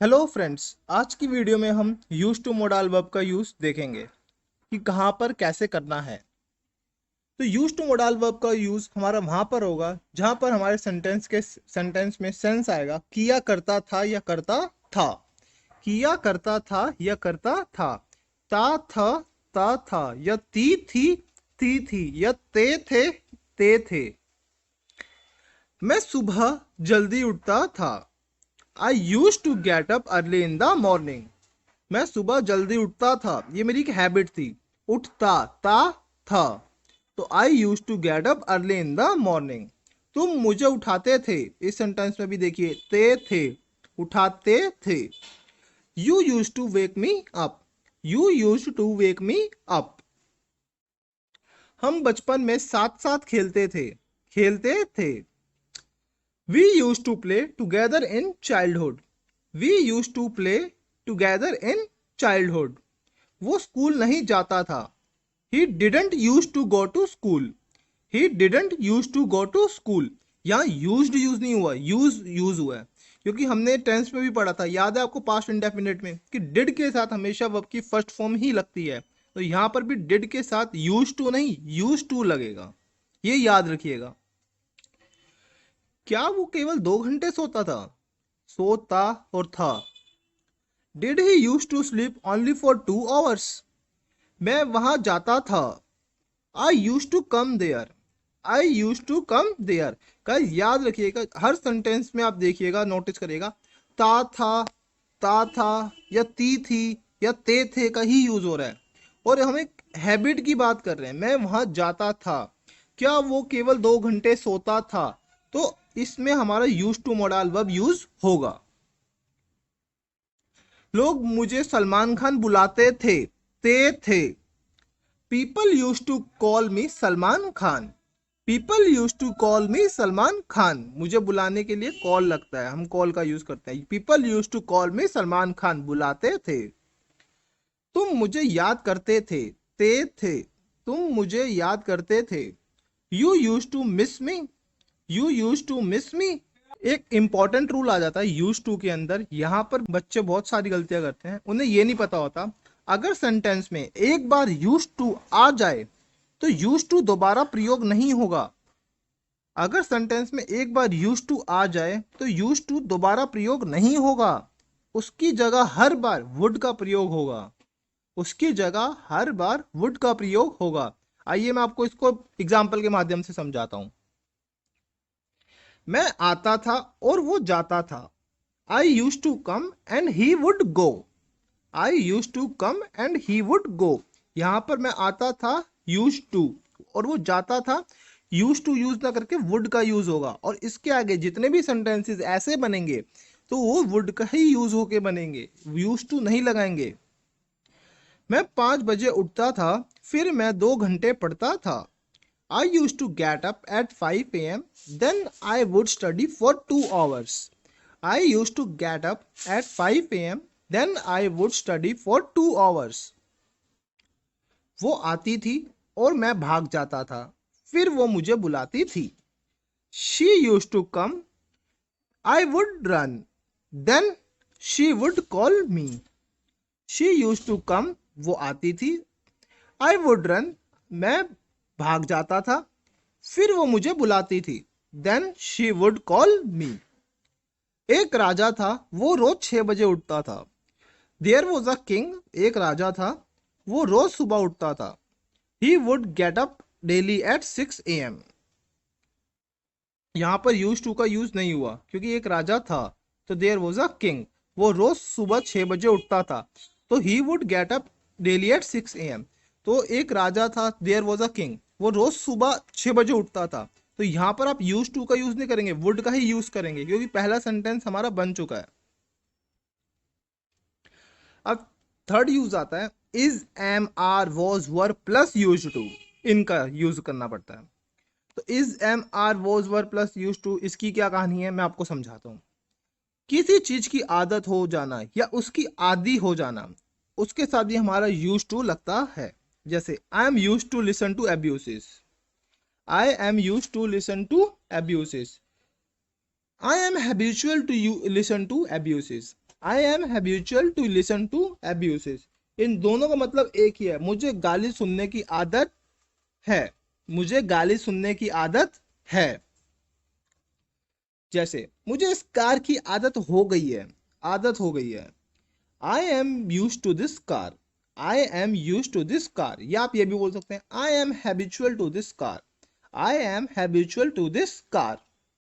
Hello friends, आज की video में हम यूज टू मोडाल वर्ब का यूज देखेंगे कि कहाँ पर कैसे करना है। तो यूज टू मोडाल वर्ब का यूज हमारा वहां पर होगा जहां पर हमारे सेंटेंस में सेंस आएगा किया करता था या करता था, किया करता था या करता था, ता था ता था, या ती थी, या ते थे। मैं सुबह जल्दी उठता था। I use to get up early in the morning. मैं सुबह जल्दी उठता था, ये मेरी एक हैबिट थी। उठता ता था, तो I use to get up early in the morning. तुम मुझे उठाते थे, इस सेंटेंस में भी देखिए ते थे, उठाते थे। You use to wake me up, you use to wake me up. हम बचपन में साथ साथ खेलते थे। We use to play together in childhood, we use to play together in childhood. वो स्कूल नहीं जाता था। He didn't use to go to school, he didn't use to go to school. यहाँ यूज नहीं हुआ, यूज हुआ है, क्योंकि हमने टेंस में भी पढ़ा था, याद है आपको, पास्ट इंडेफिनिट में, कि डिड के साथ हमेशा वर्ब की फर्स्ट फॉर्म ही लगती है। तो यहाँ पर भी डिड के साथ यूज टू नहीं, यूज टू लगेगा, ये याद रखिएगा। क्या वो केवल 2 घंटे सोता था? सोता और था। Did he use to sleep only for 2 hours? मैं वहां जाता था। I use to come there, I use to come there. का याद रखिएगा, हर सेंटेंस में आप देखिएगा, नोटिस करिएगा, ता था या ती थी या ते थे का ही यूज हो रहा है। और हम एक हैबिट की बात कर रहे हैं, मैं वहां जाता था। क्या वो केवल 2 घंटे सोता था? तो इसमें हमारा use to modal verb use होगा। लोग मुझे सलमान खान बुलाते थे, ते थे। People use to call me Salman Khan, people use to call me Salman Khan. मुझे बुलाने के लिए कॉल लगता है, हम कॉल का यूज करते हैं। People use to call me Salman Khan, बुलाते थे। तुम मुझे याद करते थे, थे। तुम मुझे याद करते थे। You use to miss me, you use to miss me. एक इंपॉर्टेंट रूल आ जाता है यूज टू के अंदर। यहाँ पर बच्चे बहुत सारी गलतियां करते हैं, उन्हें ये नहीं पता होता, अगर सेंटेंस में एक बार यूज टू आ जाए तो यूज टू दोबारा प्रयोग नहीं होगा। अगर सेंटेंस में एक बार यूज टू आ जाए तो यूज टू दोबारा प्रयोग नहीं होगा, उसकी जगह हर बार वुड का प्रयोग होगा, उसकी जगह हर बार वुड का प्रयोग होगा। आइए मैं आपको इसको एग्जाम्पल के माध्यम से समझाता हूं। मैं आता था और वो जाता था। I use to come and he would go, I use to come and he would go. यहां पर मैं आता था, यूज टू, और वो जाता था, यूज टू यूज ना करके वुड का यूज होगा। और इसके आगे जितने भी सेंटेंसेस ऐसे बनेंगे तो वो वुड का ही यूज होके बनेंगे, यूज टू नहीं लगाएंगे। मैं 5 बजे उठता था, फिर मैं 2 घंटे पढ़ता था। I use to get up at 5 AM, then I would study for 2 hours. I used to get up at 5 AM, then I would study for 2 hours. वो आती थी और मैं भाग जाता था, फिर वो मुझे बुलाती थी। She used to come, I would run, then she would call me. She used to come, वो आती थी, I would run, मैं भाग जाता था, फिर वो मुझे बुलाती थी, then she would call me. एक राजा था, वो रोज 6 बजे उठता था। देयर वॉज अ किंग, एक राजा था, वो रोज सुबह उठता था। He would get up daily at 6 AM। यहाँ पर यूज टू का यूज नहीं हुआ क्योंकि एक राजा था, तो देयर वॉज अ किंग, वो रोज सुबह 6 बजे उठता था, तो he would get up daily at 6 AM। तो एक राजा था, देयर वॉज अ किंग, वो रोज सुबह 6 बजे उठता था। तो यहाँ पर आप यूज टू का यूज नहीं करेंगे, वुड का ही यूज करेंगे, क्योंकि पहला सेंटेंस हमारा बन चुका है। अब थर्ड यूज आता है, is, am, are, was, were plus use to, इनका यूज करना पड़ता है। तो is, am, are, was, were plus use to, इसकी क्या कहानी है मैं आपको समझाता हूँ। किसी चीज की आदत हो जाना या उसकी आदि हो जाना, उसके साथ भी हमारा यूज टू लगता है। जैसे I am use to listen to abuses, I am use to listen to abuses, I am habitual to you listen to abuses. I am habitual to listen to abuses. इन दोनों का मतलब एक ही है, मुझे गाली सुनने की आदत है। मुझे गाली सुनने की आदत है। जैसे मुझे इस कार की आदत हो गई है। आदत हो गई है। I am use to this car. I am use to this car, या आप ये भी बोल सकते हैं I am habitual to this car. I am habitual to this car.